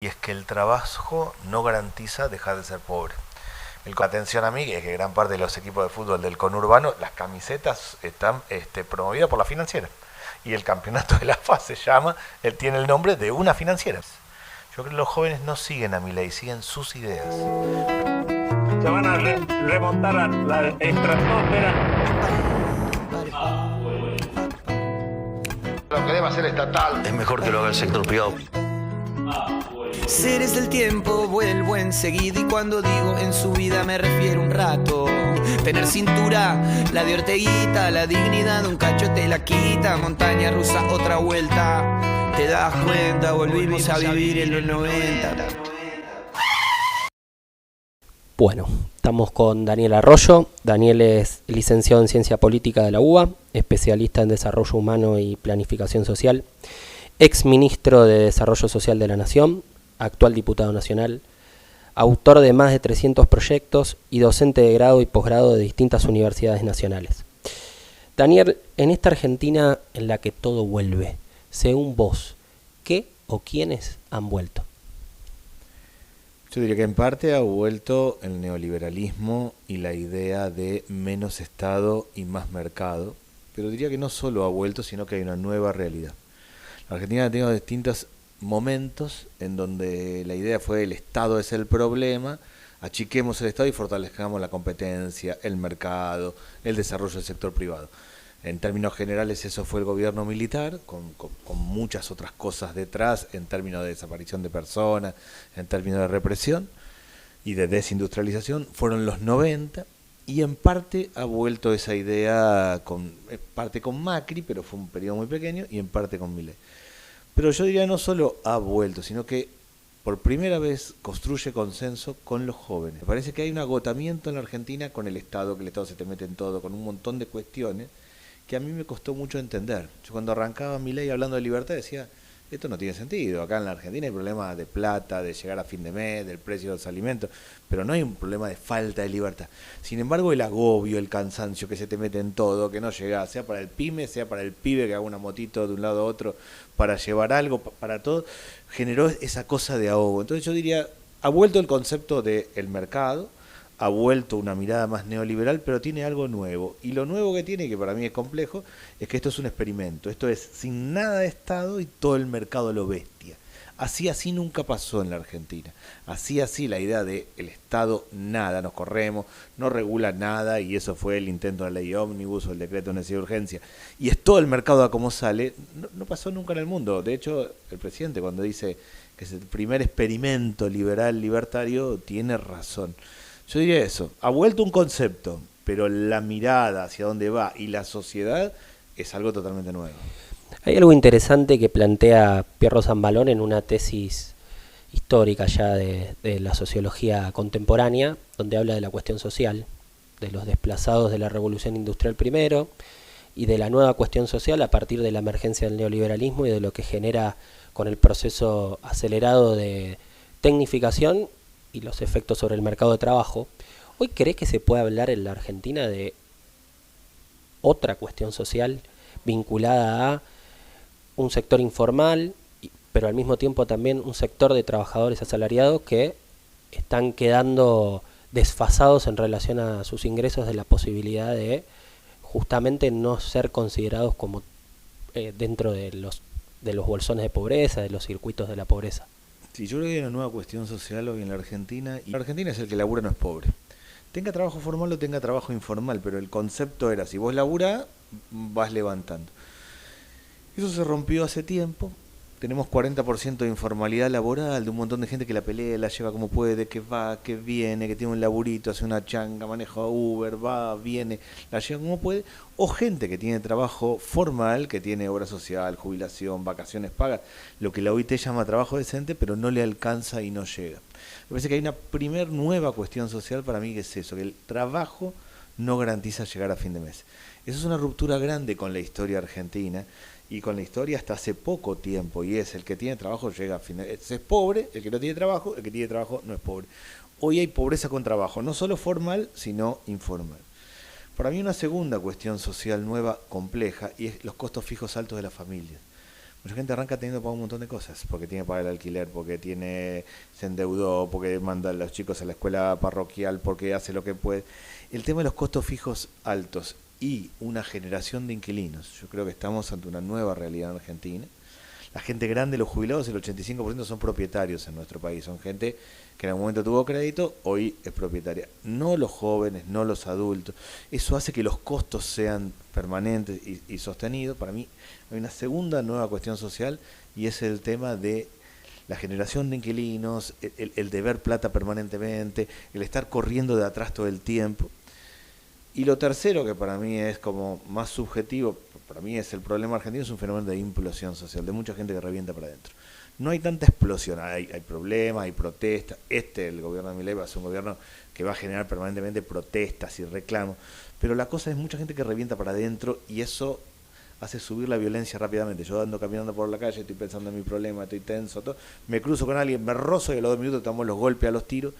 y es que el trabajo no garantiza dejar de ser pobre. Atención a mí, que es que gran parte de los equipos de fútbol del conurbano, las camisetas están promovidas por la financiera. Y el campeonato de la FA se llama, él tiene el nombre de una financiera. Yo creo que los jóvenes no siguen a Milei, siguen sus ideas. Se van a remontar a la estratosfera. Lo que debe hacer estatal es mejor que lo haga el sector privado. Seres del tiempo, vuelvo enseguida y cuando digo en su vida me refiero un rato. Tener cintura, la de Orteguita, la dignidad de un cacho te la quita. Montaña rusa, otra vuelta. Te das cuenta, volvimos a vivir en los 90. Bueno, estamos con Daniel Arroyo. Daniel es licenciado en Ciencia Política de la UBA, especialista en Desarrollo Humano y Planificación Social, ex ministro de Desarrollo Social de la Nación, actual diputado nacional, autor de más de 300 proyectos y docente de grado y posgrado de distintas universidades nacionales. Daniel, en esta Argentina en la que todo vuelve, según vos, ¿qué o quiénes han vuelto? Yo diría que en parte ha vuelto el neoliberalismo y la idea de menos Estado y más mercado, pero diría que no solo ha vuelto, sino que hay una nueva realidad. La Argentina ha tenido distintos momentos en donde la idea fue el Estado es el problema, achiquemos el Estado y fortalezcamos la competencia, el mercado, el desarrollo del sector privado. En términos generales eso fue el gobierno militar, con muchas otras cosas detrás, en términos de desaparición de personas, en términos de represión y de desindustrialización, fueron los 90, y en parte ha vuelto esa idea, en parte con Macri, pero fue un periodo muy pequeño, y en parte con Milei. Pero yo diría no solo ha vuelto, sino que por primera vez construye consenso con los jóvenes. Me parece que hay un agotamiento en la Argentina con el Estado, que el Estado se te mete en todo, con un montón de cuestiones, que a mí me costó mucho entender. Yo cuando arrancaba Milei hablando de libertad decía, esto no tiene sentido, acá en la Argentina hay problemas de plata, de llegar a fin de mes, del precio de los alimentos, pero no hay un problema de falta de libertad. Sin embargo, el agobio, el cansancio que se te mete en todo, que no llega, sea para el pyme, sea para el pibe que haga una motito de un lado a otro para llevar algo, para todo, generó esa cosa de ahogo. Entonces yo diría, ha vuelto el concepto del mercado, ha vuelto una mirada más neoliberal, pero tiene algo nuevo. Y lo nuevo que tiene, que para mí es complejo, es que esto es un experimento. Esto es sin nada de Estado y todo el mercado lo bestia. Así nunca pasó en la Argentina. Así la idea de el Estado nada, nos corremos, no regula nada, y eso fue el intento de la ley ómnibus o el decreto de necesidad de urgencia. Y es todo el mercado a como sale, no pasó nunca en el mundo. De hecho, el presidente cuando dice que es el primer experimento liberal libertario, tiene razón. Yo diría eso, ha vuelto un concepto, pero la mirada hacia dónde va y la sociedad es algo totalmente nuevo. Hay algo interesante que plantea Pierro Zambalón en una tesis histórica ya de la sociología contemporánea, donde habla de la cuestión social, de los desplazados de la revolución industrial primero, y de la nueva cuestión social a partir de la emergencia del neoliberalismo y de lo que genera con el proceso acelerado de tecnificación y los efectos sobre el mercado de trabajo. ¿Hoy crees que se puede hablar en la Argentina de otra cuestión social vinculada a un sector informal, pero al mismo tiempo también un sector de trabajadores asalariados que están quedando desfasados en relación a sus ingresos de la posibilidad de justamente no ser considerados como dentro de los bolsones de pobreza, de los circuitos de la pobreza? Sí, yo creo que hay una nueva cuestión social hoy en la Argentina, y la Argentina es el que labura no es pobre. Tenga trabajo formal o tenga trabajo informal, pero el concepto era, si vos laburás, vas levantando. Eso se rompió hace tiempo. Tenemos 40% de informalidad laboral, de un montón de gente que la pelea, la lleva como puede, que va, que viene, que tiene un laburito, hace una changa, maneja Uber, va, viene, la lleva como puede. O gente que tiene trabajo formal, que tiene obra social, jubilación, vacaciones pagas, lo que la OIT llama trabajo decente, pero no le alcanza y no llega. Me parece que hay una primer nueva cuestión social para mí, que es eso, que el trabajo no garantiza llegar a fin de mes. Eso es una ruptura grande con la historia argentina, y con la historia hasta hace poco tiempo, y es el que tiene trabajo llega a fin de mes. Es pobre, el que no tiene trabajo, el que tiene trabajo no es pobre. Hoy hay pobreza con trabajo, no solo formal, sino informal. Para mí una segunda cuestión social nueva, compleja, y es los costos fijos altos de las familias. mucha gente arranca teniendo que pagar un montón de cosas, porque tiene que pagar el alquiler, porque se endeudó, porque manda a los chicos a la escuela parroquial, porque hace lo que puede. El tema de los costos fijos altos y una generación de inquilinos, yo creo que estamos ante una nueva realidad en Argentina. La gente grande, los jubilados, el 85% son propietarios en nuestro país, son gente que en algún momento tuvo crédito, hoy es propietaria. No los jóvenes, no los adultos. Eso hace que los costos sean permanentes y sostenidos. Para mí hay una segunda nueva cuestión social y es el tema de la generación de inquilinos, el deber plata permanentemente, el estar corriendo de atrás todo el tiempo. Y lo tercero, que para mí es como más subjetivo, para mí es el problema argentino, es un fenómeno de implosión social, de mucha gente que revienta para adentro. No hay tanta explosión, hay problemas, hay protestas. El gobierno de Milei va a ser un gobierno que va a generar permanentemente protestas y reclamos, pero la cosa es mucha gente que revienta para adentro y eso hace subir la violencia rápidamente. Yo ando caminando por la calle, estoy pensando en mi problema, estoy tenso, todo, me cruzo con alguien, me rozo y a los 2 minutos tomamos los golpes a los tiros.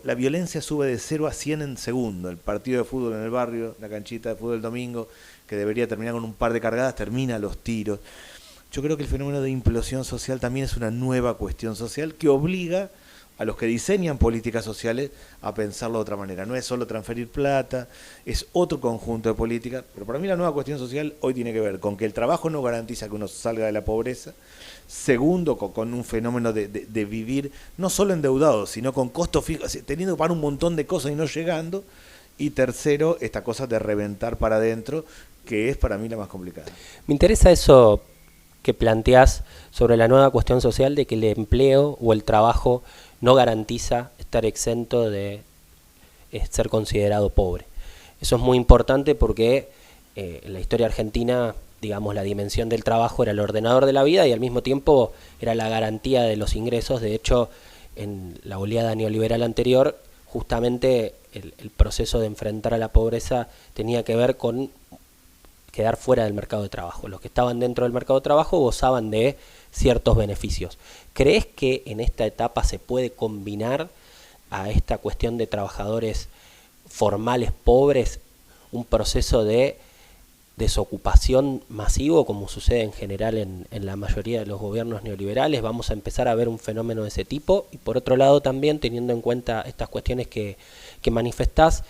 La violencia sube de 0 a 100 en segundo. El partido de fútbol en el barrio, la canchita de fútbol el domingo, que debería terminar con un par de cargadas, termina a los tiros. Yo creo que el fenómeno de implosión social también es una nueva cuestión social que obliga a los que diseñan políticas sociales a pensarlo de otra manera. No es solo transferir plata, es otro conjunto de políticas. Pero para mí la nueva cuestión social hoy tiene que ver con que el trabajo no garantiza que uno salga de la pobreza. Segundo, con un fenómeno de vivir no solo endeudado, sino con costos fijos, teniendo que pagar un montón de cosas y no llegando. Y tercero, esta cosa de reventar para adentro, que es para mí la más complicada. Me interesa eso que planteás sobre la nueva cuestión social de que el empleo o el trabajo no garantiza estar exento de ser considerado pobre. Eso es muy importante porque en la historia argentina, digamos, la dimensión del trabajo era el ordenador de la vida y al mismo tiempo era la garantía de los ingresos. De hecho, en la oleada neoliberal anterior, justamente el proceso de enfrentar a la pobreza tenía que ver con quedar fuera del mercado de trabajo. Los que estaban dentro del mercado de trabajo gozaban de ciertos beneficios. ¿Crees que en esta etapa se puede combinar a esta cuestión de trabajadores formales pobres un proceso de desocupación masivo como sucede en general en la mayoría de los gobiernos neoliberales? Vamos a empezar a ver un fenómeno de ese tipo y por otro lado también teniendo en cuenta estas cuestiones que manifestás,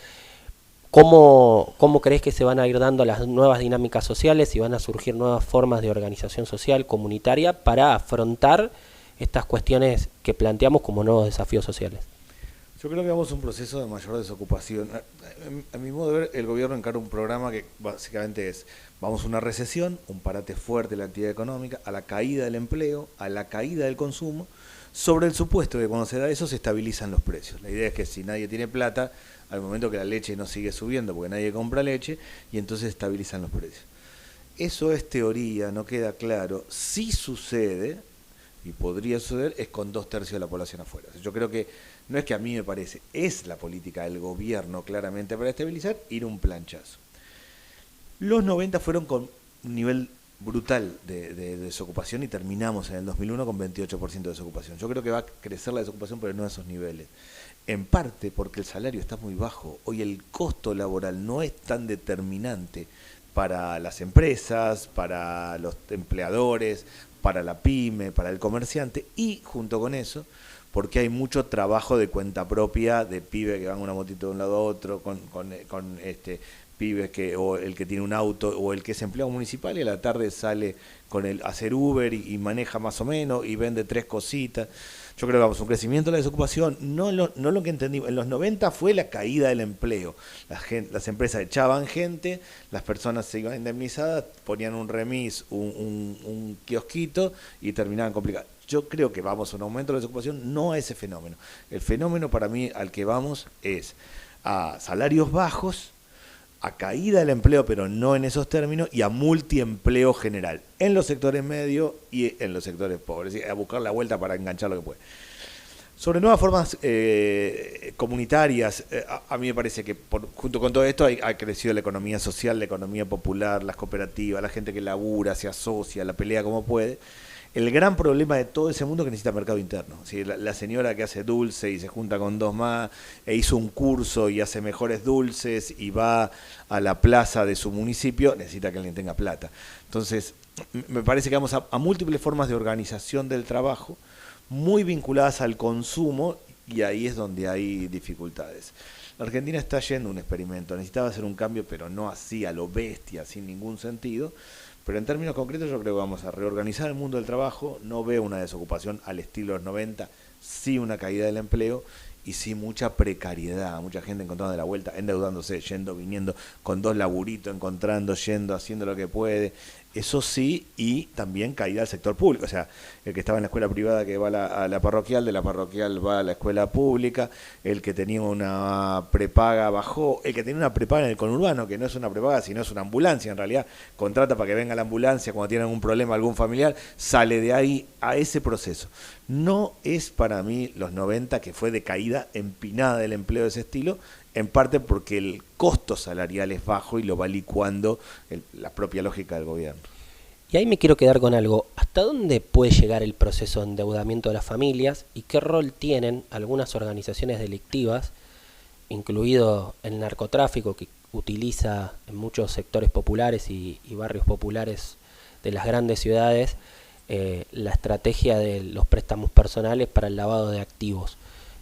¿cómo crees que se van a ir dando las nuevas dinámicas sociales y van a surgir nuevas formas de organización social comunitaria para afrontar estas cuestiones que planteamos como nuevos desafíos sociales? Yo creo que vamos a un proceso de mayor desocupación. A mi modo de ver, el gobierno encara un programa que básicamente es, vamos a una recesión, un parate fuerte de la actividad económica, a la caída del empleo, a la caída del consumo, sobre el supuesto de que cuando se da eso se estabilizan los precios. La idea es que si nadie tiene plata, al momento que la leche no sigue subiendo porque nadie compra leche, y entonces estabilizan los precios. Eso es teoría, no queda claro. Si sucede, y podría suceder, es con 2/3 de la población afuera. Yo creo que no es que a mí me parece, es la política del gobierno claramente para estabilizar, ir un planchazo. Los 90 fueron con un nivel brutal de desocupación y terminamos en el 2001 con 28% de desocupación. Yo creo que va a crecer la desocupación, pero no a esos niveles. En parte porque el salario está muy bajo. Hoy el costo laboral no es tan determinante para las empresas, para los empleadores, para la pyme, para el comerciante y junto con eso, porque hay mucho trabajo de cuenta propia, de pibes que van una motito de un lado a otro, con pibes o el que tiene un auto o el que es empleado municipal y a la tarde sale con el hacer Uber y maneja más o menos y vende 3 cositas. Yo creo que vamos a un crecimiento de la desocupación, no lo que entendimos. En los 90 fue la caída del empleo. Las empresas echaban gente, las personas se iban indemnizadas, ponían un remis, un kiosquito y terminaban complicados. Yo creo que vamos a un aumento de la desocupación, no a ese fenómeno. El fenómeno para mí al que vamos es a salarios bajos, a caída del empleo, pero no en esos términos, y a multiempleo general, en los sectores medios y en los sectores pobres, a buscar la vuelta para enganchar lo que puede. Sobre nuevas formas comunitarias, a mí me parece que junto con todo esto ha crecido la economía social, la economía popular, las cooperativas, la gente que labura, se asocia, la pelea como puede. El gran problema de todo ese mundo es que necesita mercado interno. ¿Sí? La señora que hace dulce y se junta con 2 más e hizo un curso y hace mejores dulces y va a la plaza de su municipio, necesita que alguien tenga plata. Entonces, me parece que vamos a múltiples formas de organización del trabajo, muy vinculadas al consumo, y ahí es donde hay dificultades. La Argentina está yendo a un experimento, necesitaba hacer un cambio, pero no así a lo bestia, sin ningún sentido. Pero en términos concretos yo creo que vamos a reorganizar el mundo del trabajo. No veo una desocupación al estilo de los 90, sí una caída del empleo y sí mucha precariedad, mucha gente encontrando de la vuelta, endeudándose, yendo, viniendo, con 2 laburitos, encontrando, yendo, haciendo lo que puede. Eso sí, y también caída del sector público. O sea, el que estaba en la escuela privada que va a la parroquial, de la parroquial va a la escuela pública, el que tenía una prepaga bajó, el que tenía una prepaga en el conurbano, que no es una prepaga, sino es una ambulancia en realidad, contrata para que venga la ambulancia cuando tiene algún problema, algún familiar, sale de ahí a ese proceso. No es para mí los 90, que fue de caída empinada del empleo de ese estilo, en parte porque el costo salarial es bajo y lo va licuando la propia lógica del gobierno. Y ahí me quiero quedar con algo. ¿Hasta dónde puede llegar el proceso de endeudamiento de las familias y qué rol tienen algunas organizaciones delictivas, incluido el narcotráfico, que utiliza en muchos sectores populares y barrios populares de las grandes ciudades la estrategia de los préstamos personales para el lavado de activos?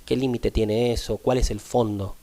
¿Qué límite tiene eso? ¿Cuál es el fondo?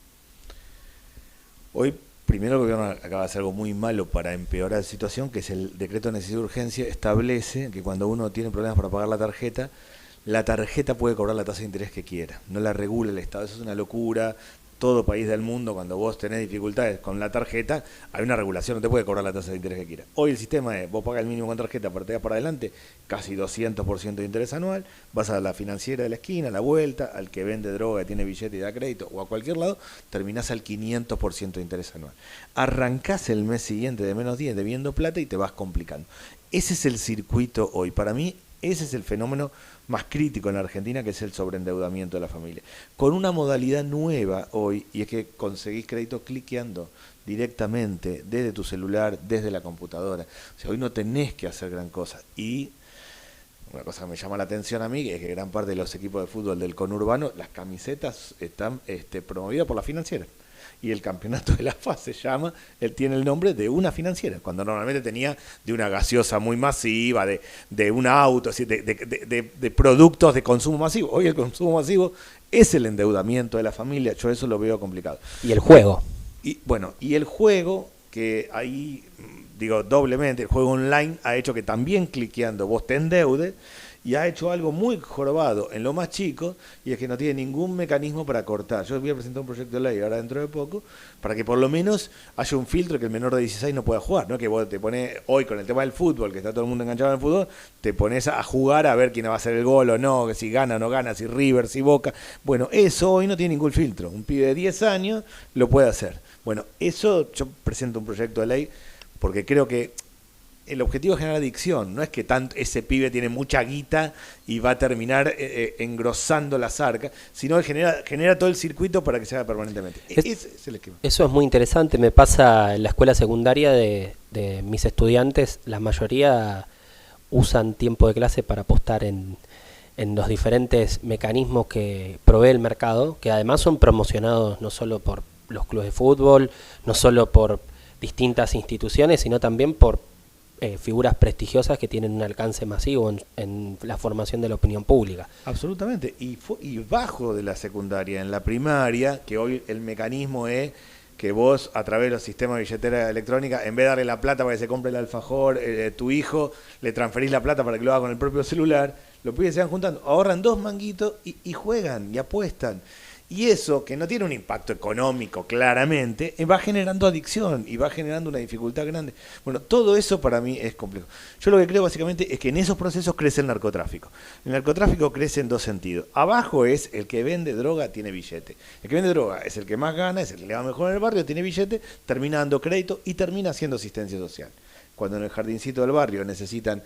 Hoy, primero el gobierno acaba de hacer algo muy malo para empeorar la situación, que es el decreto de necesidad de urgencia, establece que cuando uno tiene problemas para pagar la tarjeta puede cobrar la tasa de interés que quiera, no la regula el Estado. Eso es una locura. Todo país del mundo, cuando vos tenés dificultades con la tarjeta, hay una regulación, no te puede cobrar la tasa de interés que quiera. Hoy el sistema es, vos pagas el mínimo con tarjeta, partida para adelante, casi 200% de interés anual, vas a la financiera de la esquina, a la vuelta, al que vende droga, tiene billete y da crédito, o a cualquier lado, terminás al 500% de interés anual. Arrancás el mes siguiente de menos 10 debiendo plata y te vas complicando. Ese es el circuito hoy. Para mí, ese es el fenómeno más crítico en la Argentina, que es el sobreendeudamiento de la familia. Con una modalidad nueva hoy, y es que conseguís crédito cliqueando directamente desde tu celular, desde la computadora. O sea, hoy no tenés que hacer gran cosa. Y una cosa que me llama la atención a mí es que gran parte de los equipos de fútbol del conurbano, las camisetas están promovidas por la financiera. Y el campeonato de la FA se llama, él tiene el nombre de una financiera, cuando normalmente tenía de una gaseosa muy masiva, de un auto, de productos de consumo masivo. Hoy el consumo masivo es el endeudamiento de la familia, yo eso lo veo complicado. ¿Y el juego? Y bueno, y el juego, que ahí, digo doblemente, el juego online ha hecho que también cliqueando vos te endeudes, y ha hecho algo muy jorobado en lo más chico, y es que no tiene ningún mecanismo para cortar. Yo voy a presentar un proyecto de ley ahora dentro de poco, para que por lo menos haya un filtro que el menor de 16 no pueda jugar, ¿no? Que vos te pones, hoy con el tema del fútbol, que está todo el mundo enganchado en el fútbol, te pones a jugar a ver quién va a hacer el gol o no, que si gana o no gana, si River, si Boca. Bueno, eso hoy no tiene ningún filtro. Un pibe de 10 años lo puede hacer. Bueno, eso yo presento un proyecto de ley porque creo que el objetivo es generar adicción, no es que tanto ese pibe tiene mucha guita y va a terminar engrosando las arcas, sino que genera todo el circuito para que se haga permanentemente. Ese es el esquema. Eso es muy interesante. Me pasa en la escuela secundaria de mis estudiantes, la mayoría usan tiempo de clase para apostar en los diferentes mecanismos que provee el mercado, que además son promocionados no solo por los clubes de fútbol, no solo por distintas instituciones, sino también por figuras prestigiosas que tienen un alcance masivo en la formación de la opinión pública. Absolutamente, y bajo de la secundaria, en la primaria, que hoy el mecanismo es que vos a través de los sistemas de billetera electrónica, en vez de darle la plata para que se compre el alfajor, tu hijo, le transferís la plata para que lo haga con el propio celular, los pibes se van juntando, ahorran 2 manguitos y juegan y apuestan. Y eso, que no tiene un impacto económico claramente, va generando adicción y va generando una dificultad grande. Bueno, todo eso para mí es complejo. Yo lo que creo básicamente es que en esos procesos crece el narcotráfico. El narcotráfico crece en 2 sentidos. Abajo es el que vende droga, tiene billete. El que vende droga es el que más gana, es el que le va mejor en el barrio, tiene billete, termina dando crédito y termina haciendo asistencia social. Cuando en el jardincito del barrio necesitan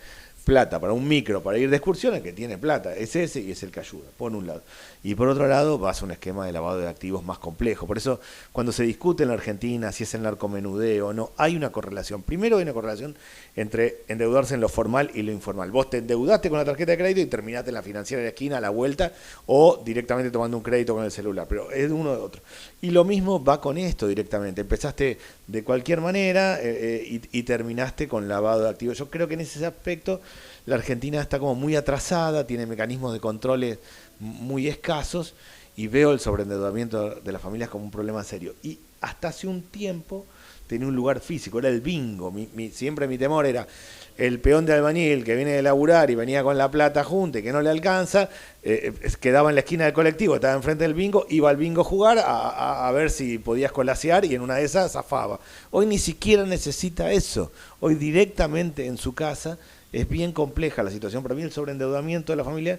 plata para un micro, para ir de excursión, el que tiene plata es ese y es el que ayuda, por un lado. Y por otro lado vas a un esquema de lavado de activos más complejo. Por eso cuando se discute en la Argentina si es el narcomenudeo o no, hay una correlación. Primero hay una correlación entre endeudarse en lo formal y lo informal. Vos te endeudaste con la tarjeta de crédito y terminaste en la financiera de la esquina a la vuelta o directamente tomando un crédito con el celular, pero es de uno de otro. Y lo mismo va con esto directamente. Empezaste de cualquier manera y terminaste con lavado de activos. Yo creo que en ese aspecto la Argentina está como muy atrasada, tiene mecanismos de controles muy escasos y veo el sobreendeudamiento de las familias como un problema serio. Y hasta hace un tiempo tenía un lugar físico, era el bingo. Siempre mi temor era el peón de albañil que viene de laburar y venía con la plata junta y que no le alcanza, quedaba en la esquina del colectivo, estaba enfrente del bingo, iba al bingo a jugar a ver si podía escolasear y en una de esas zafaba. Hoy ni siquiera necesita eso, hoy directamente en su casa. Es bien compleja la situación. Para mí el sobreendeudamiento de la familia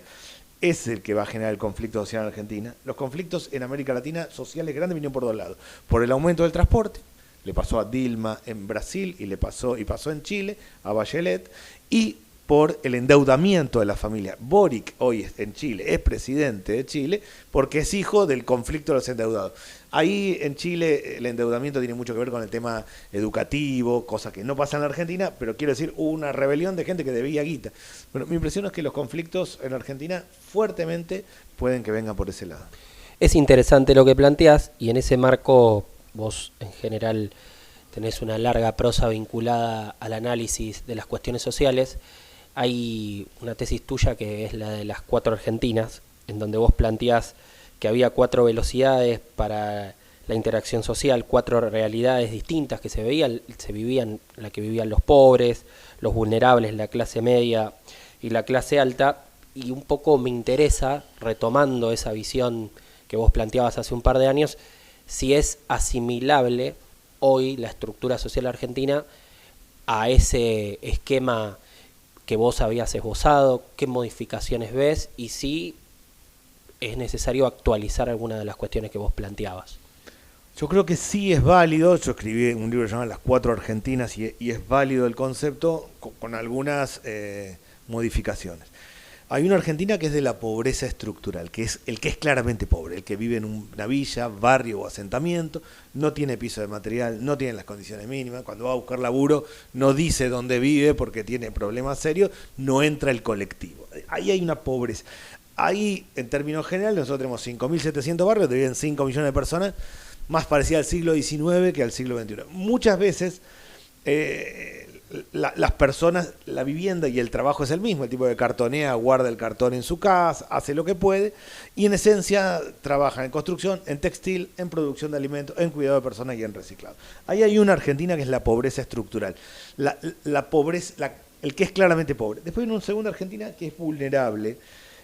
es el que va a generar el conflicto social en Argentina. Los conflictos en América Latina sociales grandes vinieron por dos lados. Por el aumento del transporte, le pasó a Dilma en Brasil y pasó en Chile, a Bachelet, y por el endeudamiento de la familia. Boric hoy en Chile es presidente de Chile porque es hijo del conflicto de los endeudados. Ahí en Chile el endeudamiento tiene mucho que ver con el tema educativo, cosa que no pasa en la Argentina, pero quiero decir, hubo una rebelión de gente que debía guita. Bueno, mi impresión es que los conflictos en Argentina fuertemente pueden que vengan por ese lado. Es interesante lo que planteás y en ese marco vos en general tenés una larga prosa vinculada al análisis de las cuestiones sociales. Hay una tesis tuya que es la de las 4 Argentinas, en donde vos planteás que había 4 velocidades para la interacción social, 4 realidades distintas que se vivían, la que vivían los pobres, los vulnerables, la clase media y la clase alta, y un poco me interesa, retomando esa visión que vos planteabas hace un par de años, si es asimilable hoy la estructura social argentina a ese esquema que vos habías esbozado, qué modificaciones ves y si es necesario actualizar alguna de las cuestiones que vos planteabas. Yo creo que sí es válido. Yo escribí un libro llamado Las 4 Argentinas y es válido el concepto con algunas modificaciones. Hay una Argentina que es de la pobreza estructural, que es el que es claramente pobre, el que vive en una villa, barrio o asentamiento, no tiene piso de material, no tiene las condiciones mínimas, cuando va a buscar laburo no dice dónde vive porque tiene problemas serios, no entra el colectivo. Ahí hay una pobreza. Ahí, en términos generales, nosotros tenemos 5.700 barrios, donde viven 5 millones de personas, más parecida al siglo XIX que al siglo XXI. Muchas veces las personas, la vivienda y el trabajo es el mismo. El tipo que cartonea guarda el cartón en su casa, hace lo que puede y en esencia trabaja en construcción, en textil, en producción de alimentos, en cuidado de personas y en reciclado. Ahí hay una Argentina que es la pobreza estructural, la pobreza, el que es claramente pobre. Después hay una segunda Argentina que es vulnerable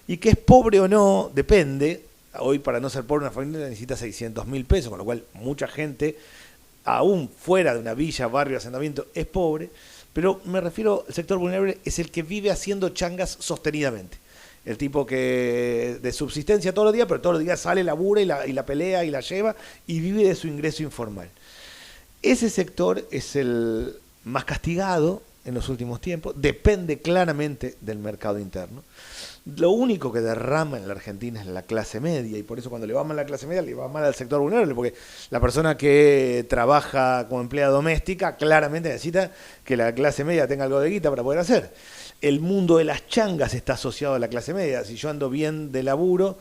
y que es pobre o no, depende. Hoy para no ser pobre una familia necesita 600.000 pesos, con lo cual mucha gente, aún fuera de una villa, barrio, asentamiento, es pobre. Pero me refiero, el sector vulnerable es el que vive haciendo changas sostenidamente. El tipo que de subsistencia todos los días, pero todos los días sale, labura y la pelea y la lleva y vive de su ingreso informal. Ese sector es el más castigado en los últimos tiempos, depende claramente del mercado interno. Lo único que derrama en la Argentina es la clase media, y por eso cuando le va mal a la clase media, le va mal al sector vulnerable, porque la persona que trabaja como empleada doméstica claramente necesita que la clase media tenga algo de guita para poder hacer. El mundo de las changas está asociado a la clase media. Si yo ando bien de laburo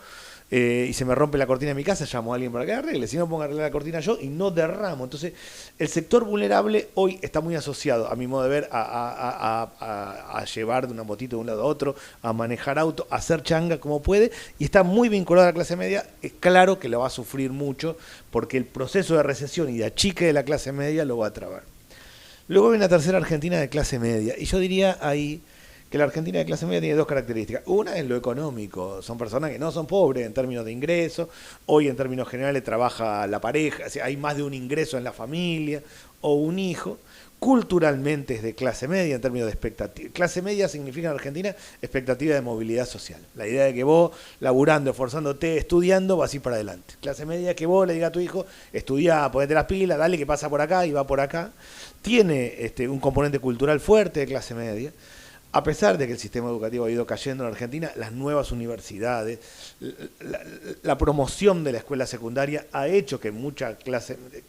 y se me rompe la cortina de mi casa, llamo a alguien para que arregle, si no pongo a arreglar la cortina yo y no derramo. Entonces el sector vulnerable hoy está muy asociado, a mi modo de ver, a llevar de una motito de un lado a otro, a manejar auto, a hacer changa como puede, y está muy vinculado a la clase media. Es claro que lo va a sufrir mucho porque el proceso de recesión y de achique de la clase media lo va a trabar. Luego viene la tercera Argentina de clase media, y yo diría ahí que la Argentina de clase media tiene 2 características. Una es lo económico, son personas que no son pobres en términos de ingresos, hoy en términos generales trabaja la pareja, o sea, hay más de un ingreso en la familia o un hijo. Culturalmente es de clase media en términos de expectativa. Clase media significa en Argentina expectativa de movilidad social. La idea de que vos, laburando, esforzándote, estudiando, vas a ir para adelante. Clase media es que vos le digas a tu hijo, estudiá, ponete las pilas, dale que pasa por acá y va por acá. Tiene un componente cultural fuerte de clase media. a pesar de que el sistema educativo ha ido cayendo en Argentina, las nuevas universidades, la promoción de la escuela secundaria ha hecho que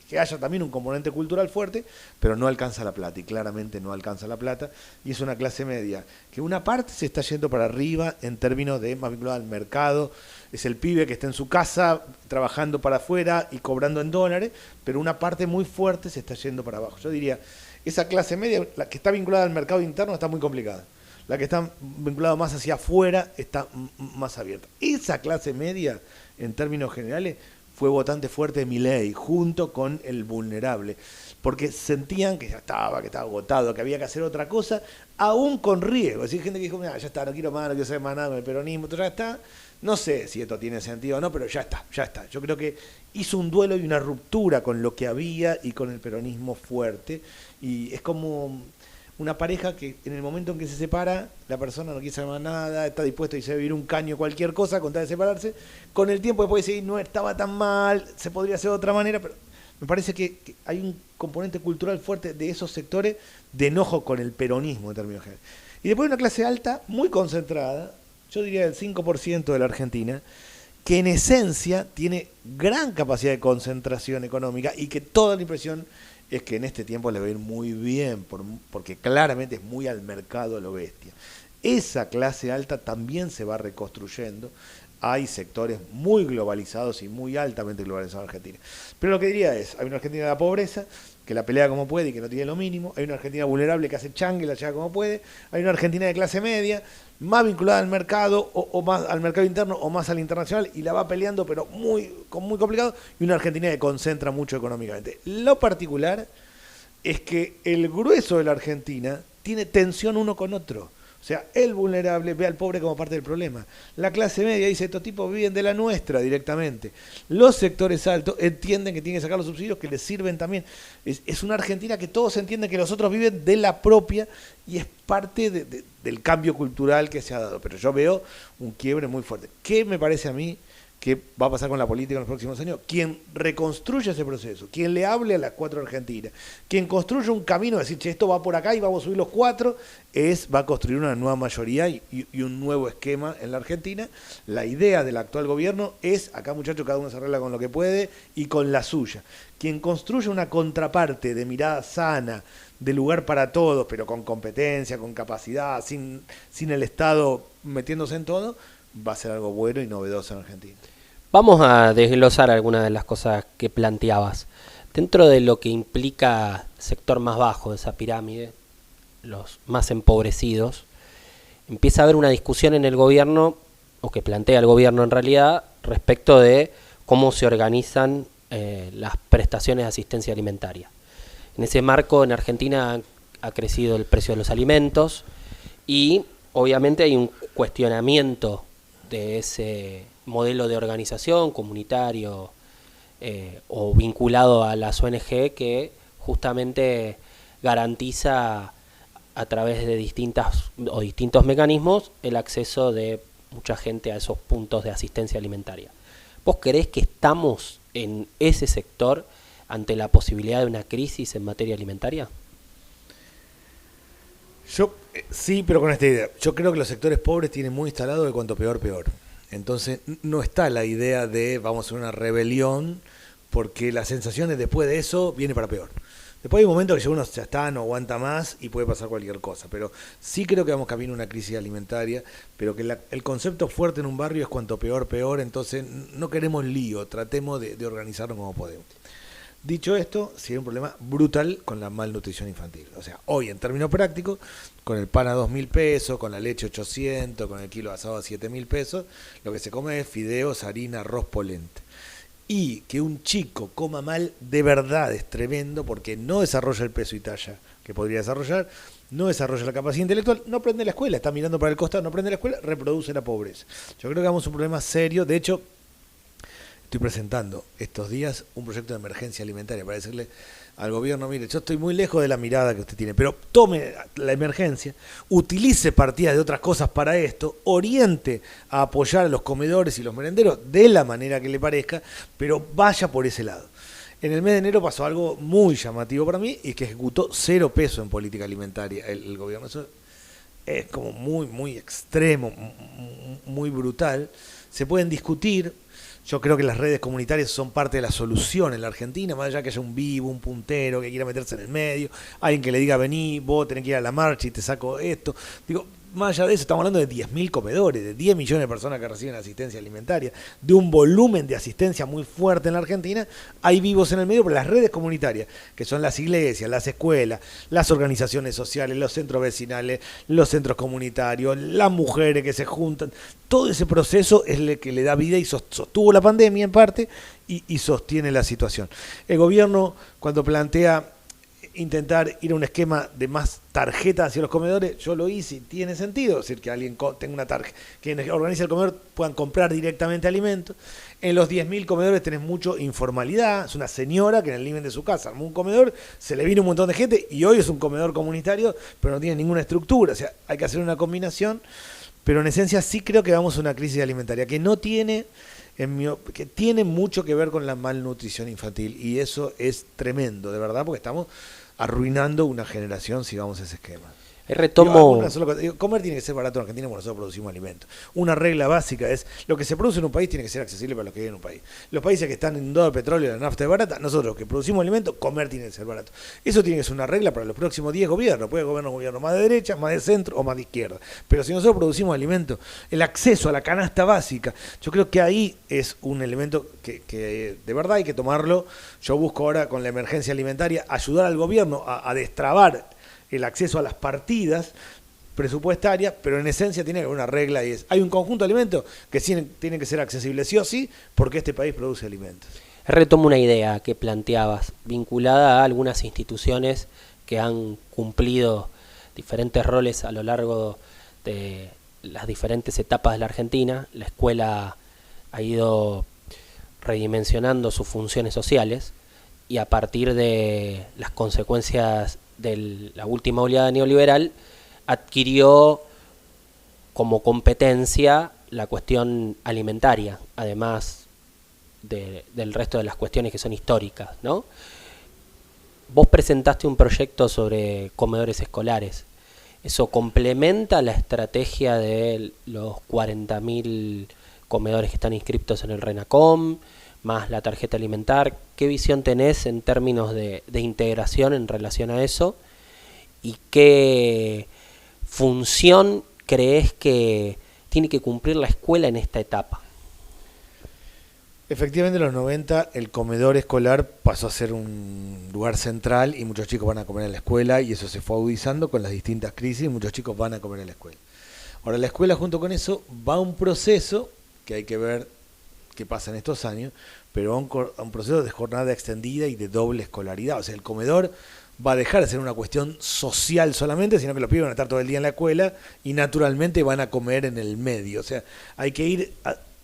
que haya también un componente cultural fuerte, pero no alcanza la plata, y claramente no alcanza la plata, y es una clase media que una parte se está yendo para arriba en términos de más vinculada al mercado, es el pibe que está en su casa trabajando para afuera y cobrando en dólares, pero una parte muy fuerte se está yendo para abajo. Yo diría, esa clase media, la que está vinculada al mercado interno, está muy complicada. La que está vinculada más hacia afuera está más abierta. Esa clase media, en términos generales, fue votante fuerte de Milei, junto con el vulnerable, porque sentían que ya estaba, que estaba agotado, que había que hacer otra cosa, aún con riesgo. Es decir, gente que dijo, mira, ya está, no quiero más, no quiero saber más nada con el peronismo, ya está. No sé si esto tiene sentido o no, pero ya está, ya está. Yo creo que hizo un duelo y una ruptura con lo que había y con el peronismo fuerte, y es como una pareja que en el momento en que se separa, la persona no quiere saber más nada, está dispuesto a irse a vivir un caño, cualquier cosa, con tal de separarse. Con el tiempo después decir, no estaba tan mal, se podría hacer de otra manera, pero me parece que hay un componente cultural fuerte de esos sectores de enojo con el peronismo en términos generales. Y después una clase alta muy concentrada, yo diría del 5% de la Argentina, que en esencia tiene gran capacidad de concentración económica y que toda la impresión es que en este tiempo le va a ir muy bien, porque claramente es muy al mercado a lo bestia. Esa clase alta también se va reconstruyendo. Hay sectores muy globalizados y muy altamente globalizados en Argentina. Pero lo que diría es, hay una Argentina de la pobreza, que la pelea como puede y que no tiene lo mínimo. Hay una Argentina vulnerable que hace changue y la llega como puede. Hay una Argentina de clase media, más vinculada al mercado, o más al mercado interno, o más al internacional, y la va peleando, pero muy complicado. Y una Argentina que concentra mucho económicamente. Lo particular es que el grueso de la Argentina tiene tensión uno con otro. O sea, el vulnerable ve al pobre como parte del problema. La clase media dice, estos tipos viven de la nuestra directamente. Los sectores altos entienden que tienen que sacar los subsidios que les sirven también. Es una Argentina que todos entienden que los otros viven de la propia, y es parte del cambio cultural que se ha dado. Pero yo veo un quiebre muy fuerte. ¿Qué me parece a mí que va a pasar con la política en los próximos años? Quien reconstruya ese proceso, quien le hable a las cuatro Argentinas, quien construya un camino, decir, che, esto va por acá y vamos a subir los cuatro, va a construir una nueva mayoría y un nuevo esquema en la Argentina. La idea del actual gobierno es, acá muchachos, cada uno se arregla con lo que puede y con la suya. Quien construya una contraparte de mirada sana, de lugar para todos, pero con competencia, con capacidad, sin el Estado metiéndose en todo, va a ser algo bueno y novedoso en Argentina. Vamos a desglosar algunas de las cosas que planteabas. Dentro de lo que implica el sector más bajo de esa pirámide, los más empobrecidos, empieza a haber una discusión en el gobierno, o que plantea el gobierno en realidad, respecto de cómo se organizan las prestaciones de asistencia alimentaria. En ese marco, en Argentina ha crecido el precio de los alimentos y obviamente hay un cuestionamiento de ese modelo de organización comunitario o vinculado a las ONG que justamente garantiza a través de distintos mecanismos el acceso de mucha gente a esos puntos de asistencia alimentaria. ¿Vos creés que estamos en ese sector ante la posibilidad de una crisis en materia alimentaria? Yo sí, pero con esta idea. Yo creo que los sectores pobres tienen muy instalado que cuanto peor, peor. Entonces no está la idea de vamos a hacer una rebelión, porque la sensación de después de eso viene para peor. Después hay un momento que ya uno ya está, no aguanta más y puede pasar cualquier cosa. Pero sí creo que vamos camino a una crisis alimentaria, pero que el concepto fuerte en un barrio es cuanto peor, peor. Entonces no queremos lío, tratemos de organizarnos como podemos. Dicho esto, sí hay un problema brutal con la malnutrición infantil. O sea, hoy en términos prácticos, con el pan a 2.000 pesos, con la leche 800, con el kilo de asado a 7.000 pesos, lo que se come es fideos, harina, arroz, polenta. Y que un chico coma mal de verdad es tremendo, porque no desarrolla el peso y talla que podría desarrollar, no desarrolla la capacidad intelectual, no aprende la escuela, está mirando para el costado, no aprende la escuela, reproduce la pobreza. Yo creo que vamos a un problema serio. De hecho, estoy presentando estos días un proyecto de emergencia alimentaria para decirle al gobierno, mire, yo estoy muy lejos de la mirada que usted tiene, pero tome la emergencia, utilice partidas de otras cosas para esto, oriente a apoyar a los comedores y los merenderos de la manera que le parezca, pero vaya por ese lado. En el mes de enero pasó algo muy llamativo para mí, y es que ejecutó 0 pesos en política alimentaria el gobierno. Eso es como muy extremo, muy brutal. Se pueden discutir. Yo creo que las redes comunitarias son parte de la solución en la Argentina, más allá que haya un vivo, un puntero que quiera meterse en el medio, alguien que le diga, vení, vos tenés que ir a la marcha y te saco esto. Digo, más allá de eso, estamos hablando de 10.000 comedores, de 10 millones de personas que reciben asistencia alimentaria, de un volumen de asistencia muy fuerte en la Argentina. Hay vivos en el medio, pero las redes comunitarias, que son las iglesias, las escuelas, las organizaciones sociales, los centros vecinales, los centros comunitarios, las mujeres que se juntan, todo ese proceso es el que le da vida y sostuvo la pandemia en parte y sostiene la situación. El gobierno, cuando plantea intentar ir a un esquema de más tarjetas hacia los comedores, yo lo hice y tiene sentido, es decir, que alguien tenga una tarjeta, quienes organiza el comedor puedan comprar directamente alimentos. En los 10.000 comedores tenés mucho informalidad, es una señora que en el living de su casa armó un comedor, se le vino un montón de gente y hoy es un comedor comunitario, pero no tiene ninguna estructura, o sea, hay que hacer una combinación, pero en esencia sí creo que vamos a una crisis alimentaria que no tiene, que tiene mucho que ver con la malnutrición infantil, y eso es tremendo, de verdad, porque estamos arruinando una generación si vamos a ese esquema. Comer tiene que ser barato en Argentina porque nosotros producimos alimentos. Una regla básica es, lo que se produce en un país tiene que ser accesible para los que viven en un país. Los países que están inundados de petróleo y la nafta es barata, nosotros que producimos alimentos, comer tiene que ser barato. Eso tiene que ser una regla para los próximos 10 gobiernos. Puede gobernar un gobierno más de derecha, más de centro o más de izquierda. Pero si nosotros producimos alimentos, el acceso a la canasta básica, yo creo que ahí es un elemento que de verdad hay que tomarlo. Yo busco ahora con la emergencia alimentaria ayudar al gobierno a destrabar el acceso a las partidas presupuestarias, pero en esencia tiene que haber una regla y es, hay un conjunto de alimentos que tienen que ser accesibles sí o sí, porque este país produce alimentos. Retomo una idea que planteabas, vinculada a algunas instituciones que han cumplido diferentes roles a lo largo de las diferentes etapas de la Argentina. La escuela ha ido redimensionando sus funciones sociales y a partir de las consecuencias de la última oleada neoliberal adquirió como competencia la cuestión alimentaria, además del resto de las cuestiones que son históricas, ¿no? Vos presentaste un proyecto sobre comedores escolares. ¿Eso complementa la estrategia de los 40.000 comedores que están inscriptos en el RENACOM, más la tarjeta alimentar? ¿Qué visión tenés en términos de integración en relación a eso? ¿Y qué función crees que tiene que cumplir la escuela en esta etapa? Efectivamente, en los 90 el comedor escolar pasó a ser un lugar central y muchos chicos van a comer en la escuela, y eso se fue agudizando con las distintas crisis y muchos chicos van a comer en la escuela. Ahora, la escuela junto con eso va a un proceso que hay que ver qué pasa en estos años, pero a un proceso de jornada extendida y de doble escolaridad. O sea, el comedor va a dejar de ser una cuestión social solamente, sino que los pibes van a estar todo el día en la escuela y naturalmente van a comer en el medio. O sea, hay que ir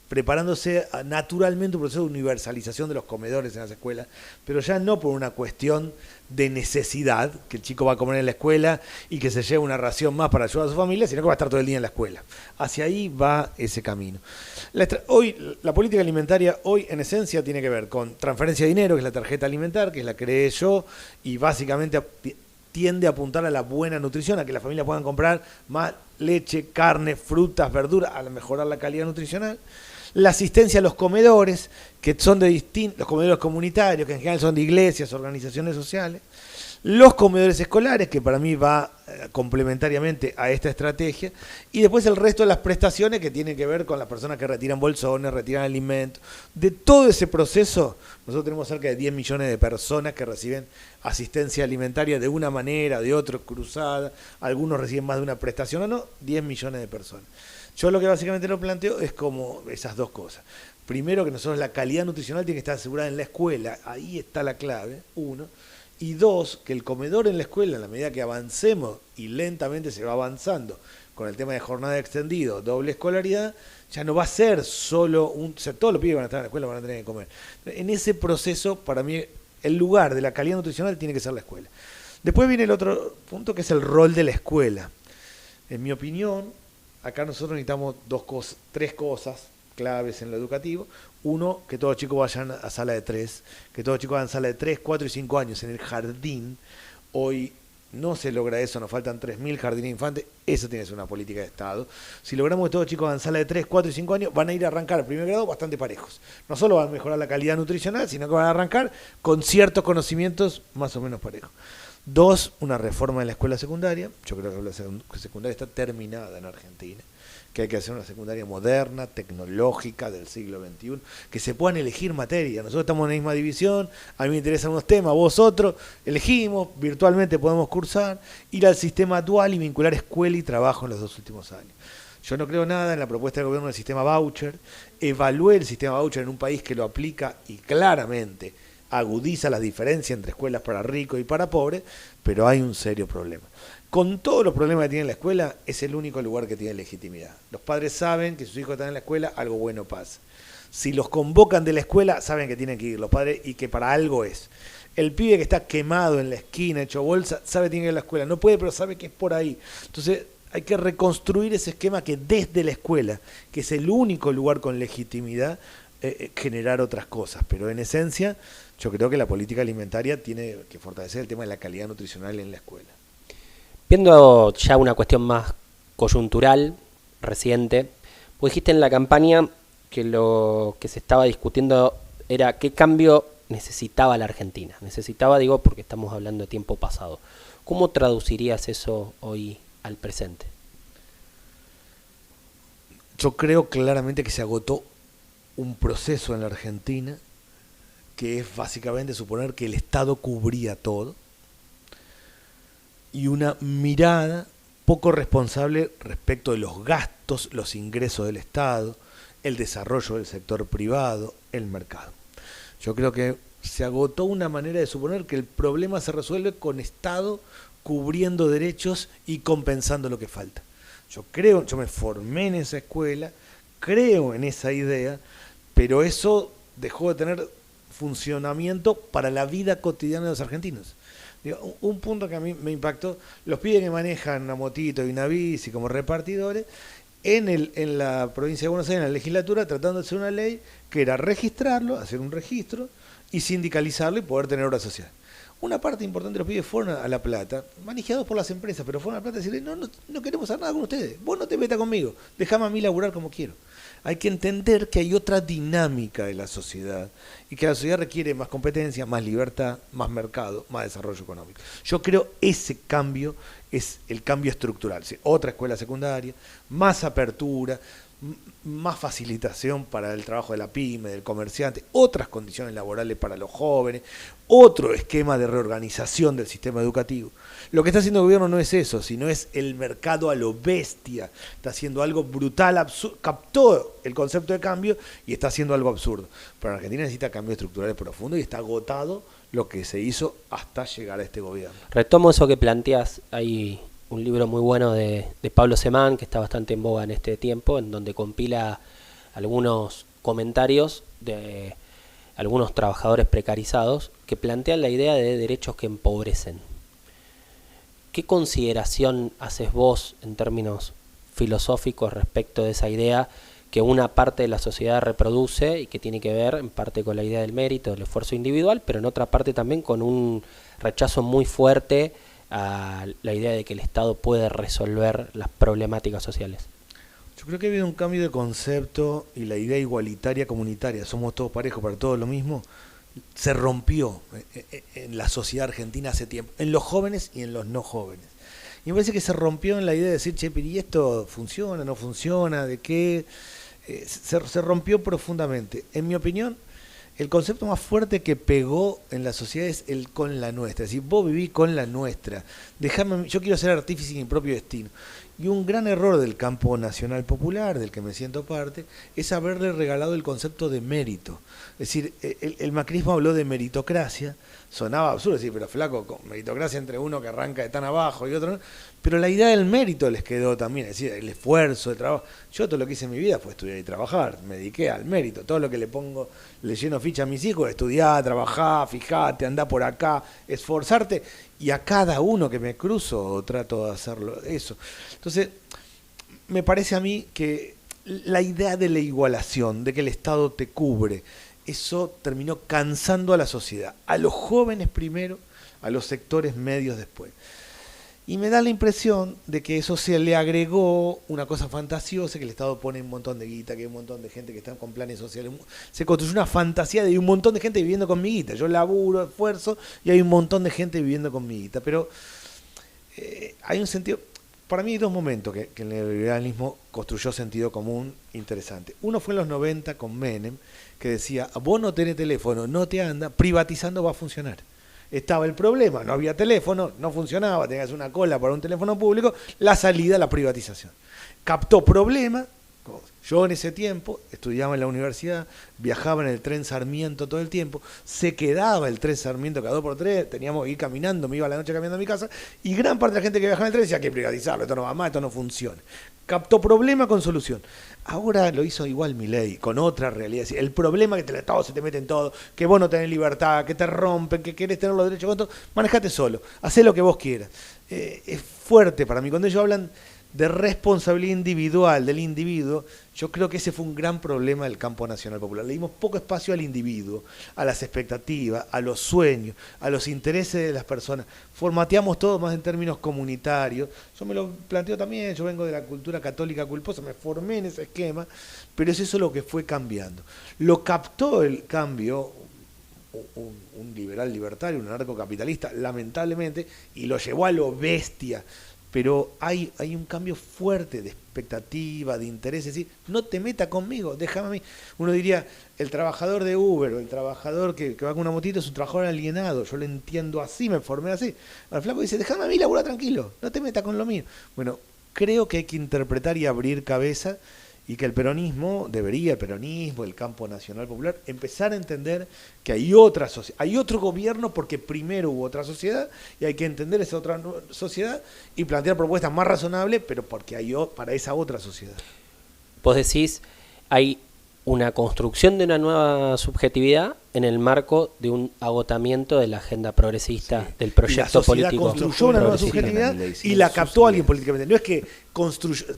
preparándose naturalmente un proceso de universalización de los comedores en las escuelas, pero ya no por una cuestión de necesidad, que el chico va a comer en la escuela y que se lleve una ración más para ayudar a su familia, sino que va a estar todo el día en la escuela. Hacia ahí va ese camino. Hoy, la política alimentaria, hoy en esencia tiene que ver con transferencia de dinero, que es la tarjeta alimentar, que es la que creé yo, y básicamente tiende a apuntar a la buena nutrición, a que las familias puedan comprar más leche, carne, frutas, verduras, a mejorar la calidad nutricional. La asistencia a los comedores, que son de los comedores comunitarios, que en general son de iglesias, organizaciones sociales. Los comedores escolares, que para mí va complementariamente a esta estrategia. Y después el resto de las prestaciones que tienen que ver con las personas que retiran bolsones, retiran alimentos. De todo ese proceso, nosotros tenemos cerca de 10 millones de personas que reciben asistencia alimentaria de una manera, de otra, cruzada. Algunos reciben más de una prestación o no, 10 millones de personas. Yo lo que básicamente lo planteo es como esas dos cosas. Primero, que nosotros la calidad nutricional tiene que estar asegurada en la escuela, ahí está la clave, uno. Y dos, que el comedor en la escuela, en la medida que avancemos, y lentamente se va avanzando con el tema de jornada extendido, doble escolaridad, ya no va a ser solo todos los pibes van a estar en la escuela, van a tener que comer. En ese proceso, para mí, el lugar de la calidad nutricional tiene que ser la escuela. Después viene el otro punto, que es el rol de la escuela. En mi opinión, acá nosotros necesitamos tres cosas claves en lo educativo. Uno, que todos los chicos vayan a sala de 3, que todos los chicos vayan a sala de 3, 4 y 5 años en el jardín. Hoy no se logra eso, nos faltan 3.000 jardines de infantes, eso tiene que ser una política de Estado. Si logramos que todos los chicos en sala de 3, 4 y 5 años van a ir a arrancar al primer grado bastante parejos. No solo van a mejorar la calidad nutricional, sino que van a arrancar con ciertos conocimientos más o menos parejos. 2, una reforma de la escuela secundaria. Yo creo que la secundaria está terminada en Argentina, que hay que hacer una secundaria moderna, tecnológica, del siglo XXI, que se puedan elegir materias. Nosotros estamos en la misma división, a mí me interesan unos temas, vos otros, elegimos, virtualmente podemos cursar, ir al sistema dual y vincular escuela y trabajo en los 2 últimos años. Yo no creo nada en la propuesta del gobierno del sistema voucher. Evalué el sistema voucher en un país que lo aplica y claramente agudiza las diferencias entre escuelas para ricos y para pobres, pero hay un serio problema. Con todos los problemas que tiene la escuela, es el único lugar que tiene legitimidad. Los padres saben que sus hijos están en la escuela, algo bueno pasa. Si los convocan de la escuela, saben que tienen que ir los padres y que para algo es. El pibe que está quemado en la esquina, hecho bolsa, sabe que tiene que ir a la escuela. No puede, pero sabe que es por ahí. Entonces hay que reconstruir ese esquema que desde la escuela, que es el único lugar con legitimidad, generar otras cosas. Pero en esencia, yo creo que la política alimentaria tiene que fortalecer el tema de la calidad nutricional en la escuela. Viendo ya una cuestión más coyuntural, reciente, vos dijiste en la campaña que lo que se estaba discutiendo era qué cambio necesitaba la Argentina. Necesitaba, digo, porque estamos hablando de tiempo pasado. ¿Cómo traducirías eso hoy al presente? Yo creo claramente que se agotó un proceso en la Argentina que es básicamente suponer que el Estado cubría todo, y una mirada poco responsable respecto de los gastos, los ingresos del Estado, el desarrollo del sector privado, el mercado. Yo creo que se agotó una manera de suponer que el problema se resuelve con Estado cubriendo derechos y compensando lo que falta. Yo me formé en esa escuela, creo en esa idea, pero eso dejó de tener funcionamiento para la vida cotidiana de los argentinos. Digo, un punto que a mí me impactó, los pibes que manejan una motito y una bici como repartidores, en la provincia de Buenos Aires, en la legislatura, tratando de hacer una ley que era registrarlo, hacer un registro y sindicalizarlo y poder tener obra social. Una parte importante de los pibes fueron a La Plata, manejados por las empresas, pero fueron a La Plata a decirle, no queremos hacer nada con ustedes, vos no te metas conmigo, dejame a mí laburar como quiero. Hay que entender que hay otra dinámica de la sociedad y que la sociedad requiere más competencia, más libertad, más mercado, más desarrollo económico. Yo creo ese cambio es el cambio estructural. ¿Sí? Otra escuela secundaria, más apertura, más facilitación para el trabajo de la pyme, del comerciante, otras condiciones laborales para los jóvenes, otro esquema de reorganización del sistema educativo. Lo que está haciendo el gobierno no es eso, sino es el mercado a lo bestia. Está haciendo algo brutal, absurdo, captó el concepto de cambio y está haciendo algo absurdo. Pero Argentina necesita cambios estructurales profundos y está agotado lo que se hizo hasta llegar a este gobierno. Retomo eso que planteas, hay un libro muy bueno de Pablo Semán, que está bastante en boga en este tiempo, en donde compila algunos comentarios de algunos trabajadores precarizados que plantean la idea de derechos que empobrecen. ¿Qué consideración haces vos en términos filosóficos respecto de esa idea que una parte de la sociedad reproduce y que tiene que ver en parte con la idea del mérito, del esfuerzo individual, pero en otra parte también con un rechazo muy fuerte a la idea de que el Estado puede resolver las problemáticas sociales? Yo creo que ha habido un cambio de concepto y la idea igualitaria comunitaria, somos todos parejos, para todos lo mismo, se rompió en la sociedad argentina hace tiempo, en los jóvenes y en los no jóvenes. Y me parece que se rompió en la idea de decir, che, pero ¿y esto funciona, no funciona? ¿De qué? Se rompió profundamente. En mi opinión, el concepto más fuerte que pegó en la sociedad es el con la nuestra. Es decir, vos vivís con la nuestra. Yo quiero ser artífice de mi propio destino. Y un gran error del campo nacional popular, del que me siento parte, es haberle regalado el concepto de mérito. Es decir, el macrismo habló de meritocracia, sonaba absurdo, decir, pero flaco, con meritocracia entre uno que arranca de tan abajo y otro no. Pero la idea del mérito les quedó también, es decir, el esfuerzo, el trabajo. Yo todo lo que hice en mi vida fue estudiar y trabajar, me dediqué al mérito. Todo lo que le lleno ficha a mis hijos, estudiar, trabajar, fijate, andá por acá, esforzarte. Y a cada uno que me cruzo trato de hacerlo eso. Entonces, me parece a mí que la idea de la igualación, de que el Estado te cubre, eso terminó cansando a la sociedad, a los jóvenes primero, a los sectores medios después. Y me da la impresión de que eso se le agregó una cosa fantasiosa, que el Estado pone un montón de guita, que hay un montón de gente que está con planes sociales. Se construyó una fantasía de un montón de gente viviendo con mi guita. Yo laburo, esfuerzo, y hay un montón de gente viviendo con mi guita. Pero hay un sentido... Para mí hay dos momentos que el neoliberalismo construyó sentido común interesante. Uno fue en los 90 con Menem, que decía, vos no tenés teléfono, no te anda, privatizando va a funcionar. Estaba el problema, no había teléfono, no funcionaba, tenías una cola para un teléfono público, la salida, la privatización. Captó problema. Yo en ese tiempo estudiaba en la universidad, viajaba en el tren Sarmiento todo el tiempo, se quedaba el tren Sarmiento cada 2x3, teníamos que ir caminando, me iba a la noche caminando a mi casa, y gran parte de la gente que viajaba en el tren decía que hay que privatizarlo, esto no va más, esto no funciona. Captó problema con solución. Ahora lo hizo igual Milei, con otra realidad. El problema es que todo se te mete en todo, que vos no tenés libertad, que te rompen, que querés tener los derechos con todo, manejate solo, hacé lo que vos quieras. Es fuerte para mí. Cuando ellos hablan de responsabilidad individual del individuo, yo creo que ese fue un gran problema del campo nacional popular. Le dimos poco espacio al individuo, a las expectativas, a los sueños, a los intereses de las personas. Formateamos todo más en términos comunitarios. Yo me lo planteo también, yo vengo de la cultura católica culposa, me formé en ese esquema, pero es eso lo que fue cambiando. Lo captó el cambio un liberal libertario, un anarcocapitalista, lamentablemente, y lo llevó a lo bestia. Pero hay un cambio fuerte de expectativa, de interés, es decir, no te meta conmigo, déjame a mí. Uno diría, el trabajador de Uber o el trabajador que va con una motito es un trabajador alienado, yo lo entiendo así, me formé así. El flaco dice, déjame a mí laburar tranquilo, no te meta con lo mío. Bueno, creo que hay que interpretar y abrir cabeza, y que el peronismo, el campo nacional popular, empezar a entender que hay otra sociedad, hay otro gobierno porque primero hubo otra sociedad y hay que entender esa otra sociedad y plantear propuestas más razonables, pero porque hay para esa otra sociedad. Vos decís, hay una construcción de una nueva subjetividad en el marco de un agotamiento de la agenda progresista, sí, del proyecto político. La sociedad construyó una nueva subjetividad y la captó alguien políticamente. No es que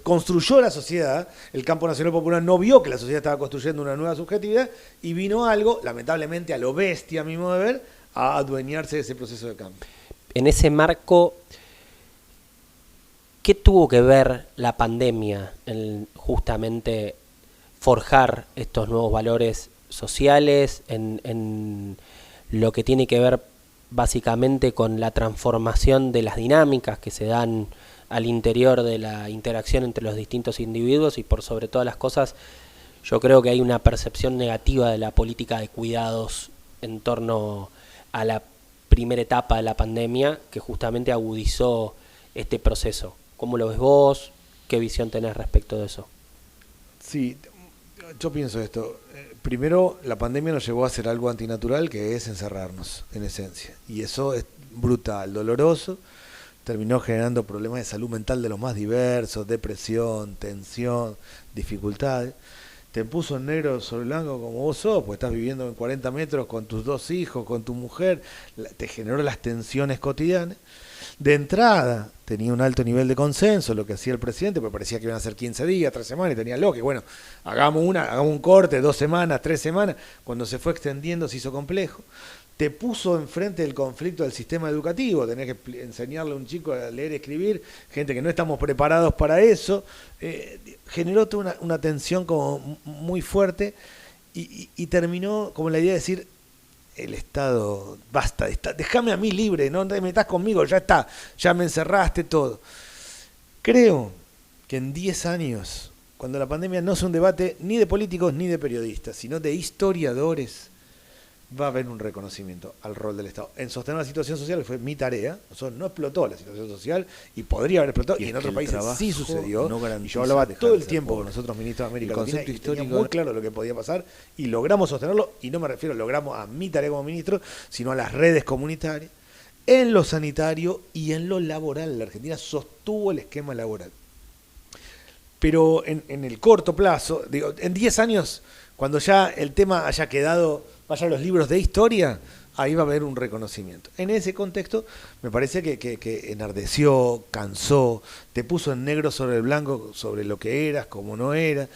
construyó la sociedad, el campo nacional popular no vio que la sociedad estaba construyendo una nueva subjetividad y vino algo, lamentablemente a lo bestia, a mi modo de ver, a adueñarse de ese proceso de cambio. En ese marco, ¿qué tuvo que ver la pandemia en justamente forjar estos nuevos valores sociales, en lo que tiene que ver básicamente con la transformación de las dinámicas que se dan al interior de la interacción entre los distintos individuos? Y por sobre todas las cosas, yo creo que hay una percepción negativa de la política de cuidados en torno a la primera etapa de la pandemia, que justamente agudizó este proceso. ¿Cómo lo ves vos? ¿Qué visión tenés respecto de eso? Sí, yo pienso esto. Primero, la pandemia nos llevó a hacer algo antinatural, que es encerrarnos, en esencia. Y eso es brutal, doloroso. Terminó generando problemas de salud mental de los más diversos, depresión, tensión, dificultades. Te puso en negro sobre blanco como vos sos, pues estás viviendo en 40 metros con tus 2 hijos, con tu mujer. Te generó las tensiones cotidianas. De entrada tenía un alto nivel de consenso lo que hacía el presidente, porque parecía que iban a ser 15 días, 3 semanas, y tenía lo que, bueno, hagamos un corte, 2 semanas, 3 semanas. Cuando se fue extendiendo se hizo complejo. Te puso enfrente del conflicto del sistema educativo, tenés que enseñarle a un chico a leer y escribir, gente que no estamos preparados para eso. Generó toda una tensión como muy fuerte y terminó como la idea de decir, el Estado, basta, déjame a mí libre, no te metas conmigo, ya está, ya me encerraste todo. Creo que en 10 años, cuando la pandemia no sea un debate ni de políticos ni de periodistas, sino de historiadores, va a haber un reconocimiento al rol del Estado. En sostener la situación social, que fue mi tarea, no explotó la situación social y podría haber explotado, y en otros países sí sucedió. Y yo hablaba todo el tiempo con nosotros ministros de América Latina y tenía muy claro lo que podía pasar y logramos sostenerlo, y no me refiero, logramos a mi tarea como ministro, sino a las redes comunitarias, en lo sanitario y en lo laboral. La Argentina sostuvo el esquema laboral. Pero en el corto plazo, digo, en 10 años, cuando ya el tema haya quedado, vaya a los libros de historia, ahí va a haber un reconocimiento. En ese contexto, me parece que enardeció, cansó, te puso en negro sobre el blanco, sobre lo que eras, como no era.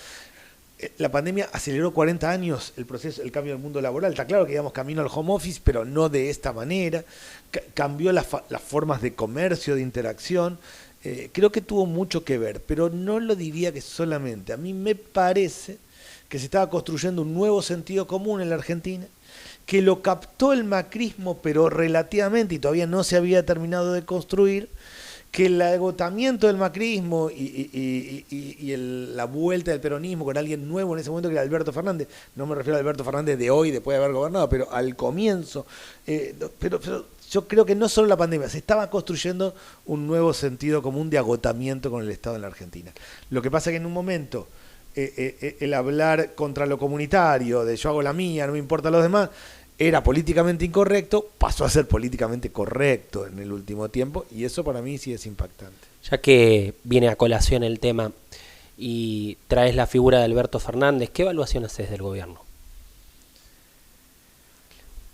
La pandemia aceleró 40 años el proceso, el cambio del mundo laboral. Está claro que íbamos camino al home office, pero no de esta manera. Cambió las formas de comercio, de interacción. Creo que tuvo mucho que ver, pero no lo diría que solamente. A mí me parece que se estaba construyendo un nuevo sentido común en la Argentina, que lo captó el macrismo, pero relativamente, y todavía no se había terminado de construir, que el agotamiento del macrismo y la vuelta del peronismo con alguien nuevo en ese momento, que era Alberto Fernández, no me refiero a Alberto Fernández de hoy, después de haber gobernado, pero al comienzo, pero yo creo que no solo la pandemia, se estaba construyendo un nuevo sentido común de agotamiento con el Estado en la Argentina. Lo que pasa es que en un momento el hablar contra lo comunitario, de yo hago la mía, no me importa los demás, era políticamente incorrecto, pasó a ser políticamente correcto en el último tiempo, y eso para mí sí es impactante. Ya que viene a colación el tema y traes la figura de Alberto Fernández, ¿qué evaluación haces del gobierno?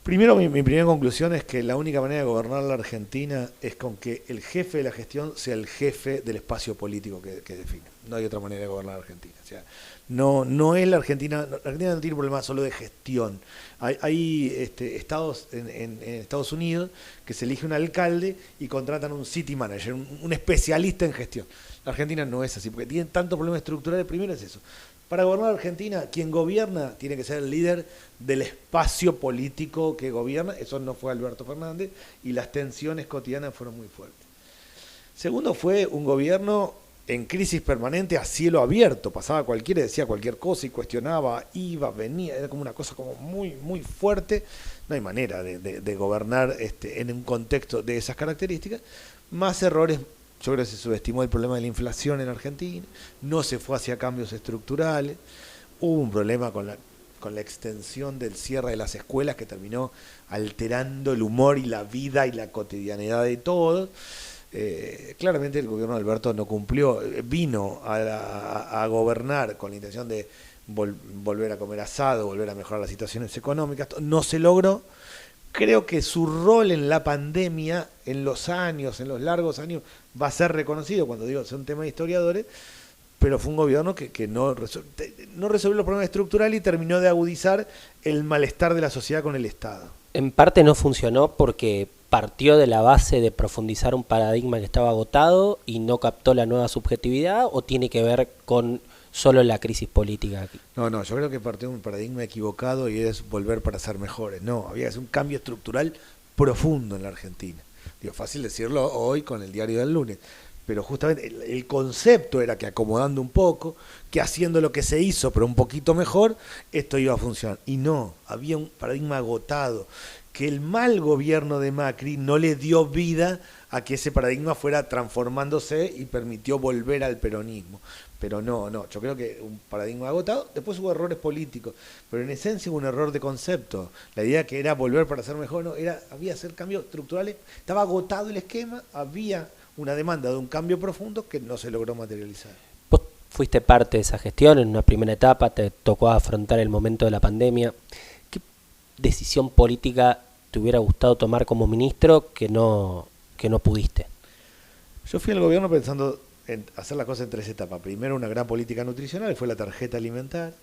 Primero, mi primera conclusión es que la única manera de gobernar la Argentina es con que el jefe de la gestión sea el jefe del espacio político que define. No hay otra manera de gobernar la Argentina. O sea, no es la Argentina no tiene un problema solo de gestión. Hay estados en Estados Unidos que se elige un alcalde y contratan un city manager, un especialista en gestión. La Argentina no es así, porque tiene tantos problemas estructurales. Primero es eso. Para gobernar Argentina, quien gobierna tiene que ser el líder del espacio político que gobierna. Eso no fue Alberto Fernández, y las tensiones cotidianas fueron muy fuertes. Segundo, fue un gobierno en crisis permanente a cielo abierto. Pasaba cualquiera, decía cualquier cosa y cuestionaba, iba, venía. Era como una cosa como muy, muy fuerte. No hay manera de gobernar en un contexto de esas características. Más errores. Yo creo que se subestimó el problema de la inflación en Argentina, no se fue hacia cambios estructurales, hubo un problema con la extensión del cierre de las escuelas que terminó alterando el humor y la vida y la cotidianidad de todos. Claramente el gobierno de Alberto no cumplió, vino a gobernar con la intención de volver a comer asado, volver a mejorar las situaciones económicas, no se logró. Creo que su rol en la pandemia, en los largos años, va a ser reconocido, cuando digo, es un tema de historiadores, pero fue un gobierno que no resolvió los problemas estructurales y terminó de agudizar el malestar de la sociedad con el Estado. En parte no funcionó porque partió de la base de profundizar un paradigma que estaba agotado y no captó la nueva subjetividad, ¿o tiene que ver con solo la crisis política? No, yo creo que partió de un paradigma equivocado y es volver para ser mejores. No, había que hacer un cambio estructural profundo en la Argentina. Digo, fácil decirlo hoy con el diario del lunes, pero justamente el concepto era que acomodando un poco, que haciendo lo que se hizo pero un poquito mejor, esto iba a funcionar. Y no, había un paradigma agotado, que el mal gobierno de Macri no le dio vida a que ese paradigma fuera transformándose y permitió volver al peronismo. Pero no, yo creo que un paradigma agotado. Después hubo errores políticos, pero en esencia hubo un error de concepto. La idea que era volver para ser mejor, no, había hacer cambios estructurales. Estaba agotado el esquema, había una demanda de un cambio profundo que no se logró materializar. Vos fuiste parte de esa gestión en una primera etapa, te tocó afrontar el momento de la pandemia. ¿Qué decisión política te hubiera gustado tomar como ministro que no pudiste? Yo fui al gobierno pensando en hacer las cosas en 3 etapas. Primero, una gran política nutricional, fue la tarjeta alimentar,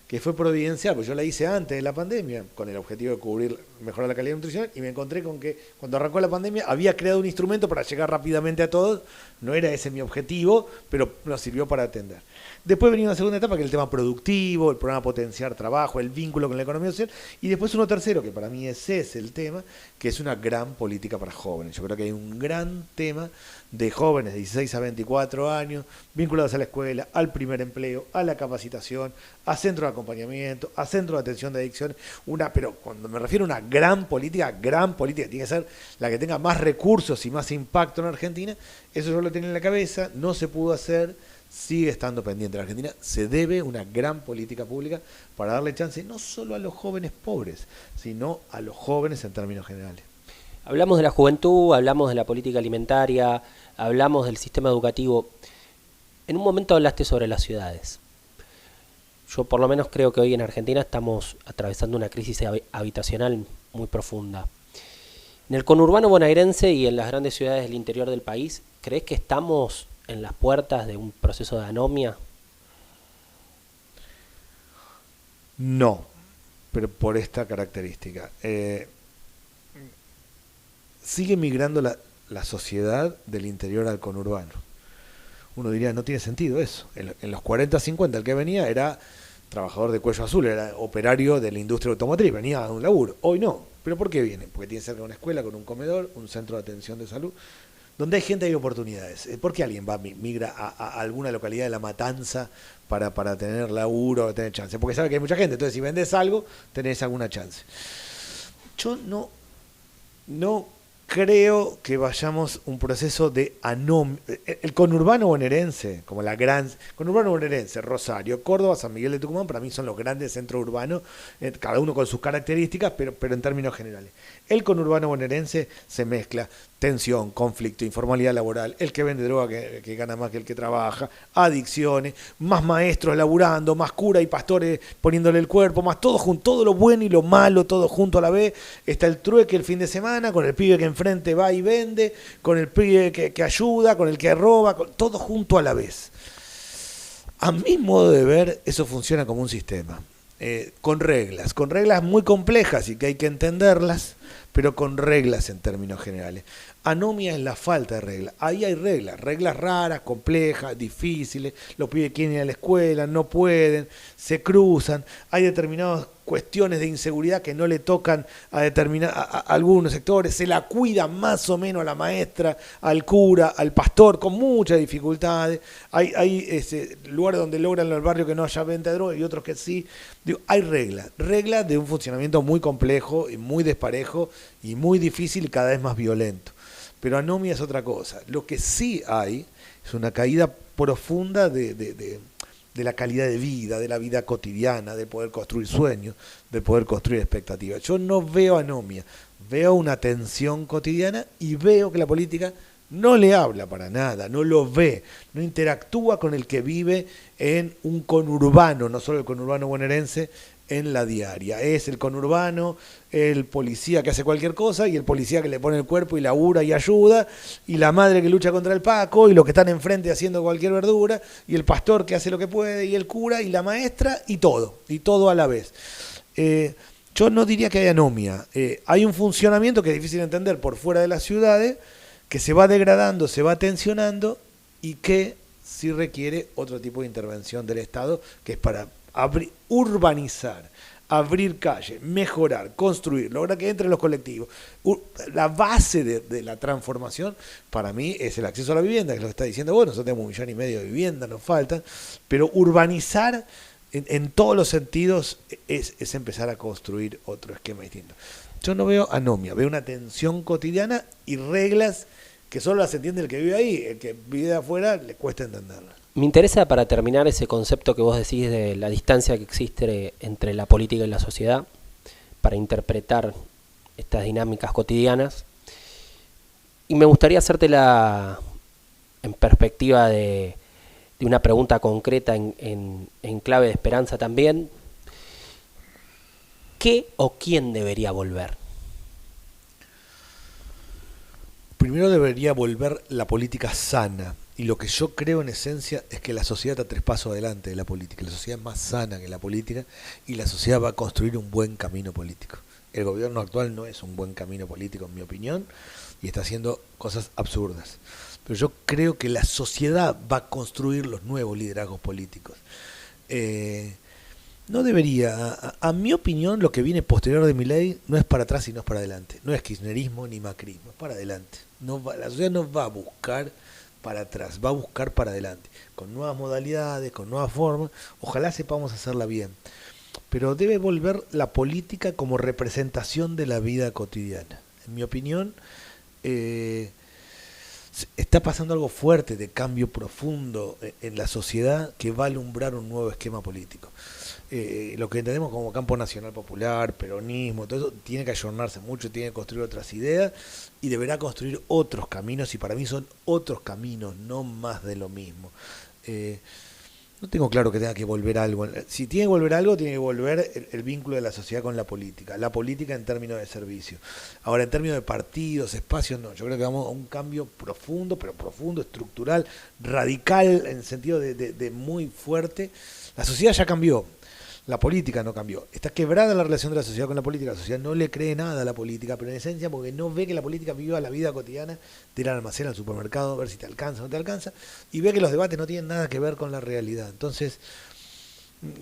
que fue providencial, pues yo la hice antes de la pandemia, con el objetivo de cubrir, mejorar la calidad nutricional, y me encontré con que cuando arrancó la pandemia había creado un instrumento para llegar rápidamente a todos. No era ese mi objetivo, pero nos sirvió para atender. Después venía una segunda etapa, que es el tema productivo, el programa Potenciar Trabajo, el vínculo con la economía social, y después uno tercero, que para mí ese es el tema, que es una gran política para jóvenes. Yo creo que hay un gran tema de jóvenes de 16 a 24 años, vinculados a la escuela, al primer empleo, a la capacitación, a centros de acompañamiento, a centros de atención de adicciones, pero cuando me refiero a una gran política, tiene que ser la que tenga más recursos y más impacto en Argentina. Eso yo lo tenía en la cabeza, no se pudo hacer, sigue estando pendiente. La Argentina se debe una gran política pública para darle chance no solo a los jóvenes pobres, sino a los jóvenes en términos generales. Hablamos de la juventud, hablamos de la política alimentaria, hablamos del sistema educativo. En un momento hablaste sobre las ciudades. Yo por lo menos creo que hoy en Argentina estamos atravesando una crisis habitacional muy profunda. En el conurbano bonaerense y en las grandes ciudades del interior del país, ¿crees que estamos en las puertas de un proceso de anomia? No, pero por esta característica. Sigue migrando la sociedad del interior al conurbano. Uno diría, no tiene sentido eso. En los 40, 50, el que venía era trabajador de cuello azul, era operario de la industria automotriz, venía a un laburo. Hoy no. ¿Pero por qué viene? Porque tiene cerca una escuela, con un comedor, un centro de atención de salud. Donde hay gente hay oportunidades. ¿Por qué alguien migra a alguna localidad de La Matanza para tener laburo, tener chance? Porque sabe que hay mucha gente. Entonces, si vendes algo, tenés alguna chance. Yo no creo que vayamos un proceso de anomia. El conurbano bonaerense, como la gran conurbano bonaerense, Rosario, Córdoba, San Miguel de Tucumán, para mí son los grandes centros urbanos, cada uno con sus características, pero en términos generales. El conurbano bonaerense se mezcla tensión, conflicto, informalidad laboral, el que vende droga que gana más que el que trabaja, adicciones, más maestros laburando, más cura y pastores poniéndole el cuerpo, más todo junto, todo lo bueno y lo malo, todo junto a la vez. Está el trueque el fin de semana, con el pibe que enfrente va y vende, con el pibe que ayuda, con el que roba, todo junto a la vez. A mi modo de ver, eso funciona como un sistema. Con reglas muy complejas y que hay que entenderlas, pero con reglas en términos generales. Anomia es la falta de reglas. Ahí hay reglas raras, complejas, difíciles. Los pibes quieren ir a la escuela, no pueden, se cruzan. Hay determinadas cuestiones de inseguridad que no le tocan a algunos sectores. Se la cuida más o menos a la maestra, al cura, al pastor, con muchas dificultades. Hay lugares donde logran en el barrio que no haya venta de droga y otros que sí. Digo, hay reglas de un funcionamiento muy complejo y muy desparejo y muy difícil y cada vez más violento. Pero anomia es otra cosa. Lo que sí hay es una caída profunda de la calidad de vida, de la vida cotidiana, de poder construir sueños, de poder construir expectativas. Yo no veo anomia, veo una tensión cotidiana y veo que la política no le habla para nada, no lo ve, no interactúa con el que vive en un conurbano, no solo el conurbano bonaerense, en la diaria. Es el conurbano, el policía que hace cualquier cosa y el policía que le pone el cuerpo y labura y ayuda, y la madre que lucha contra el Paco y los que están enfrente haciendo cualquier verdura, y el pastor que hace lo que puede, y el cura y la maestra y todo a la vez. Yo no diría que hay anomia. Hay un funcionamiento que es difícil de entender por fuera de las ciudades, que se va degradando, se va tensionando y que sí requiere otro tipo de intervención del Estado, que es para urbanizar, abrir calles, mejorar, construir, lograr que entren los colectivos. La base de la transformación para mí es el acceso a la vivienda, que es lo que está diciendo, bueno, nosotros tenemos 1,5 millones de viviendas, nos faltan, pero urbanizar en todos los sentidos es empezar a construir otro esquema distinto. Yo no veo anomia, veo una tensión cotidiana y reglas que solo las entiende el que vive ahí, el que vive de afuera le cuesta entenderlas. Me interesa, para terminar, ese concepto que vos decís de la distancia que existe entre la política y la sociedad para interpretar estas dinámicas cotidianas. Y me gustaría hacértela en perspectiva de una pregunta concreta en clave de esperanza también. ¿Qué o quién debería volver? Primero debería volver la política sana. Y lo que yo creo en esencia es que la sociedad está 3 pasos adelante de la política. La sociedad es más sana que la política y la sociedad va a construir un buen camino político. El gobierno actual no es un buen camino político, en mi opinión, y está haciendo cosas absurdas. Pero yo creo que la sociedad va a construir los nuevos liderazgos políticos. No debería, a mi opinión, lo que viene posterior de Milei no es para atrás sino es para adelante. No es kirchnerismo ni macrismo, es para adelante. La sociedad no va a buscar para atrás, va a buscar para adelante, con nuevas modalidades, con nuevas formas. Ojalá sepamos hacerla bien, pero debe volver la política como representación de la vida cotidiana. En mi opinión, está pasando algo fuerte de cambio profundo en la sociedad que va a alumbrar un nuevo esquema político. Lo que entendemos como campo nacional popular, peronismo, todo eso tiene que ayornarse mucho, tiene que construir otras ideas y deberá construir otros caminos, y para mí son otros caminos, no más de lo mismo. No tengo claro que tenga que volver algo. Si tiene que volver algo, tiene que volver el vínculo de la sociedad con la política en términos de servicio. Ahora, en términos de partidos, espacios, no. Yo creo que vamos a un cambio profundo, estructural, radical, en el sentido de muy fuerte. La sociedad ya cambió. La política no cambió. Está quebrada la relación de la sociedad con la política. La sociedad no le cree nada a la política, pero en esencia porque no ve que la política viva la vida cotidiana de ir al almacén, al supermercado, a ver si te alcanza o no te alcanza, y ve que los debates no tienen nada que ver con la realidad. Entonces,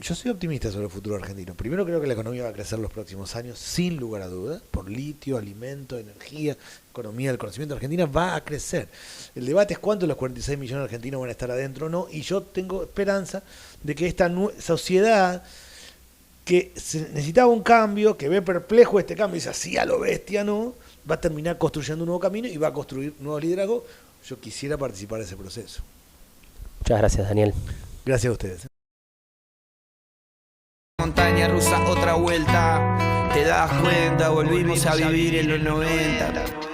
yo soy optimista sobre el futuro argentino. Primero creo que la economía va a crecer los próximos años, sin lugar a dudas, por litio, alimento, energía, economía del conocimiento. Argentina va a crecer. El debate es cuántos de los 46 millones de argentinos van a estar adentro o no, y yo tengo esperanza de que esta sociedad que necesitaba un cambio, que ve perplejo este cambio y dice así a lo bestia, no, va a terminar construyendo un nuevo camino y va a construir nuevos liderazgos. Yo quisiera participar de ese proceso. Muchas gracias, Daniel. Gracias a ustedes. Montaña rusa, otra vuelta. Te das cuenta, volvimos a vivir en los 90.